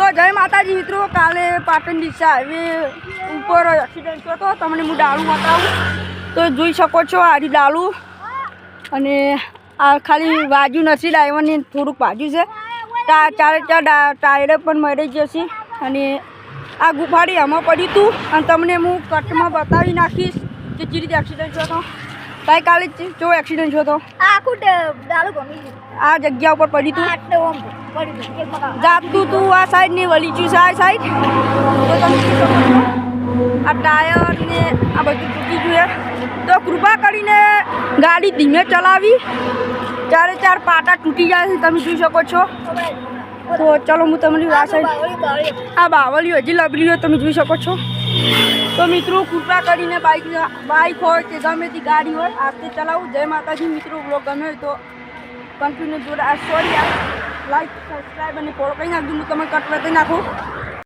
તો જય માતાજી મિત્રો, કાલે પાટણ ડીસા હાઈવે ઉપર એક્સિડન્ટ થયો હતો. તમને હું ડાળું બતાવું તો જોઈ શકો છો. આ ડાળું અને આ ખાલી વાજુ નથી, ડાયવરની થોડુંક વાજુ છે. ચારે ચાર ટાયરે પણ મળી જશે. અને આ ગુફાડી આમાં પડ્યું હતું અને તમને હું કટમાં બતાવી નાખીશ કે જે રીતે એક્સિડન્ટ થયો હતો. ભાઈ કાલે જો એક્સિડન્ટ થયો હતો, આ જગ્યા ઉપર પડ્યું હતું. જાતું તું આ સાઈડ ને વળી ગયું છે આ સાઈડ. તો તમે જોઈ શકો છો આ ટાયર ને આ બધું તૂટી ગયું છે. તો કૃપા કરીને ગાડી ધીમે ચલાવી, ચારે ચાર પાટા તૂટી જાય છે, તમે જોઈ શકો છો. તો ચલો હું તમને આ સાઈડ આ બાવળીઓ હજી લબડી હોય તમે જોઈ શકો છો. તો મિત્રો કૃપા કરીને બાઇક હોય કે ગમે તે ગાડી હોય આસ્તે ચલાવું. જય માતાજી મિત્રો, બ્લોગ ગમે હોય તો કન્ટિન્યુ જોડે. સોરી યાર, લાઈક સબસ્ક્રાઈબ અને ફોલો કરી નાખજો. હું તમે કટ કરી નાખું.